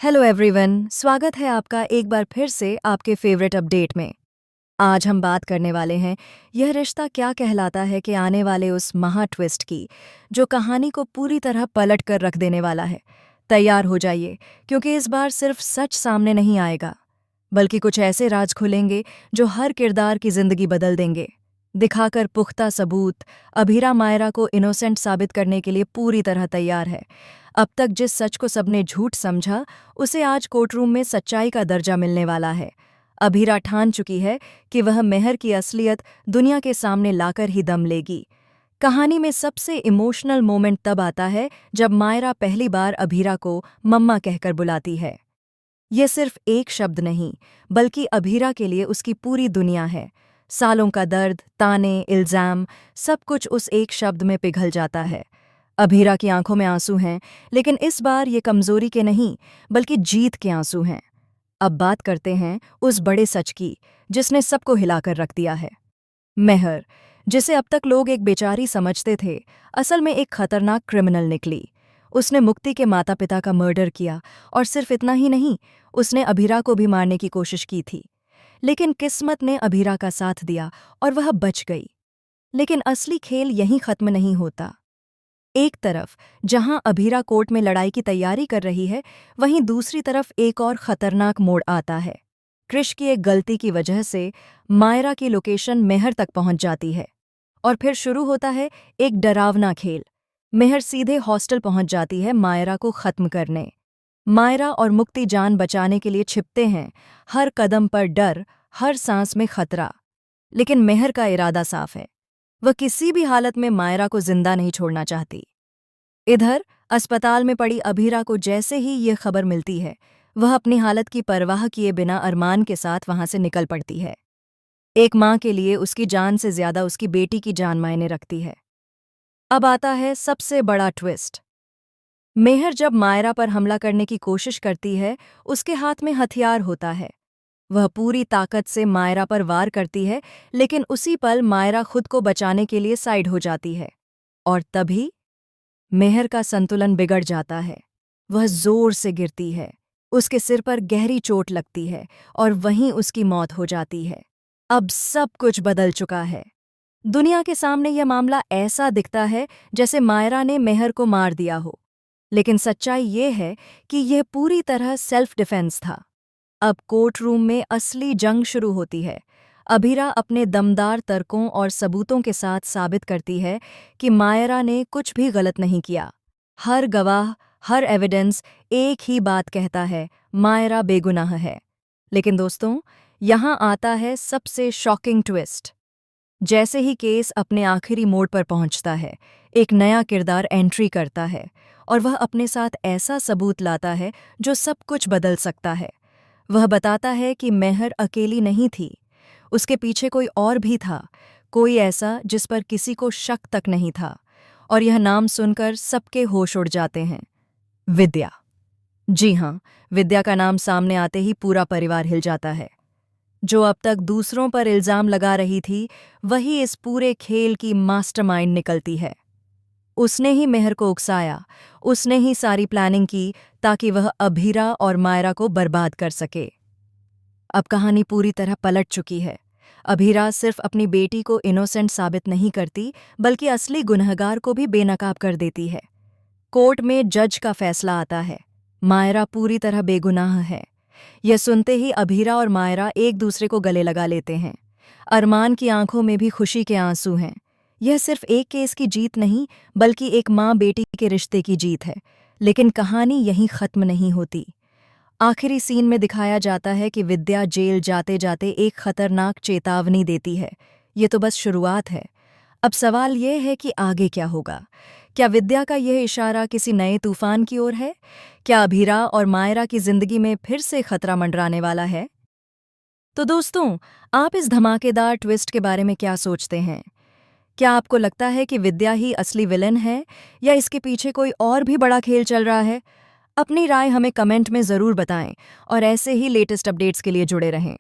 Hello everyone, स्वागत है आपका एक बार फिर से आपके फेवरेट अपडेट में। आज हम बात करने वाले हैं यह रिश्ता क्या कहलाता है कि आने वाले उस महा ट्विस्ट की, जो कहानी को पूरी तरह पलट कर रख देने वाला है। तैयार हो जाइए, क्योंकि इस बार सिर्फ सच सामने नहीं आएगा, बल्कि कुछ ऐसे राज खुलेंगे जो हर किरदार की जिंदगी बदल देंगे। दिखाकर पुख्ता सबूत, अभीरा मायरा को इनोसेंट साबित करने के लिए पूरी तरह तैयार है। अब तक जिस सच को सबने झूठ समझा, उसे आज कोर्टरूम में सच्चाई का दर्जा मिलने वाला है। अभीरा ठान चुकी है कि वह मेहर की असलियत दुनिया के सामने लाकर ही दम लेगी। कहानी में सबसे इमोशनल मोमेंट तब आता है जब मायरा पहली बार अभीरा को मम्मा कहकर बुलाती है। यह सिर्फ एक शब्द नहीं, बल्कि अभीरा के लिए उसकी पूरी दुनिया है। सालों का दर्द, ताने, इल्जाम, सब कुछ उस एक शब्द में पिघल जाता है। अभीरा की आंखों में आंसू हैं, लेकिन इस बार ये कमजोरी के नहीं, बल्कि जीत के आंसू हैं। अब बात करते हैं उस बड़े सच की, जिसने सबको हिलाकर रख दिया है। मेहर, जिसे अब तक लोग एक बेचारी समझते थे, असल में एक खतरनाक क्रिमिनल निकली। उसने मुक्ति के माता पिता का मर्डर किया, और सिर्फ इतना ही नहीं, उसने अभीरा को भी मारने की कोशिश की थी। लेकिन किस्मत ने अभीरा का साथ दिया और वह बच गई। लेकिन असली खेल यहीं खत्म नहीं होता। एक तरफ जहां अभीरा कोर्ट में लड़ाई की तैयारी कर रही है, वहीं दूसरी तरफ एक और खतरनाक मोड़ आता है। क्रिश की एक गलती की वजह से मायरा की लोकेशन मेहर तक पहुंच जाती है, और फिर शुरू होता है एक डरावना खेल। मेहर सीधे हॉस्टल पहुंच जाती है मायरा को खत्म करने। मायरा और मुक्ति जान बचाने के लिए छिपते हैं, हर कदम पर डर, हर सांस में खतरा। लेकिन मेहर का इरादा साफ है, वह किसी भी हालत में मायरा को जिंदा नहीं छोड़ना चाहती। इधर अस्पताल में पड़ी अभीरा को जैसे ही ये खबर मिलती है, वह अपनी हालत की परवाह किए बिना अरमान के साथ वहां से निकल पड़ती है। एक माँ के लिए उसकी जान से ज्यादा उसकी बेटी की जान मायने रखती है। अब आता है सबसे बड़ा ट्विस्ट। मेहर जब मायरा पर हमला करने की कोशिश करती है, उसके हाथ में हथियार होता है। वह पूरी ताकत से मायरा पर वार करती है, लेकिन उसी पल मायरा खुद को बचाने के लिए साइड हो जाती है। और तभी मेहर का संतुलन बिगड़ जाता है। वह जोर से गिरती है, उसके सिर पर गहरी चोट लगती है, और वहीं उसकी मौत हो जाती है। अब सब कुछ बदल चुका है। दुनिया के सामने यह मामला ऐसा दिखता है जैसे मायरा ने मेहर को मार दिया हो, लेकिन सच्चाई ये है कि यह पूरी तरह सेल्फ डिफेंस था। अब कोर्ट रूम में असली जंग शुरू होती है। अभीरा अपने दमदार तर्कों और सबूतों के साथ साबित करती है कि मायरा ने कुछ भी गलत नहीं किया। हर गवाह, हर एविडेंस एक ही बात कहता है, मायरा बेगुनाह है। लेकिन दोस्तों, यहाँ आता है सबसे शॉकिंग ट्विस्ट। जैसे ही केस अपने आखिरी मोड़ पर पहुंचता है, एक नया किरदार एंट्री करता है, और वह अपने साथ ऐसा सबूत लाता है जो सब कुछ बदल सकता है। वह बताता है कि मेहर अकेली नहीं थी, उसके पीछे कोई और भी था, कोई ऐसा जिस पर किसी को शक तक नहीं था। और यह नाम सुनकर सबके होश उड़ जाते हैं, विद्या। जी हाँ, विद्या का नाम सामने आते ही पूरा परिवार हिल जाता है। जो अब तक दूसरों पर इल्जाम लगा रही थी, वही इस पूरे खेल की मास्टरमाइंड निकलती है। उसने ही मेहर को उकसाया, उसने ही सारी प्लानिंग की ताकि वह अभीरा और मायरा को बर्बाद कर सके। अब कहानी पूरी तरह पलट चुकी है। अभीरा सिर्फ अपनी बेटी को इनोसेंट साबित नहीं करती, बल्कि असली गुनहगार को भी बेनकाब कर देती है। कोर्ट में जज का फैसला आता है, मायरा पूरी तरह बेगुनाह है। यह सुनते ही अभीरा और मायरा एक दूसरे को गले लगा लेते हैं। अरमान की आंखों में भी खुशी के आंसू हैं। यह सिर्फ एक केस की जीत नहीं, बल्कि एक माँ बेटी के रिश्ते की जीत है। लेकिन कहानी यहीं खत्म नहीं होती। आखिरी सीन में दिखाया जाता है कि विद्या जेल जाते जाते एक खतरनाक चेतावनी देती है। ये तो बस शुरुआत है। अब सवाल ये है कि आगे क्या होगा। क्या विद्या का यह इशारा किसी नए तूफान की ओर है? क्या अभीरा और मायरा की जिंदगी में फिर से खतरा मंडराने वाला है? तो दोस्तों, आप इस धमाकेदार ट्विस्ट के बारे में क्या सोचते हैं? क्या आपको लगता है कि विद्या ही असली विलन है, या इसके पीछे कोई और भी बड़ा खेल चल रहा है? अपनी राय हमें कमेंट में ज़रूर बताएं, और ऐसे ही लेटेस्ट अपडेट्स के लिए जुड़े रहें।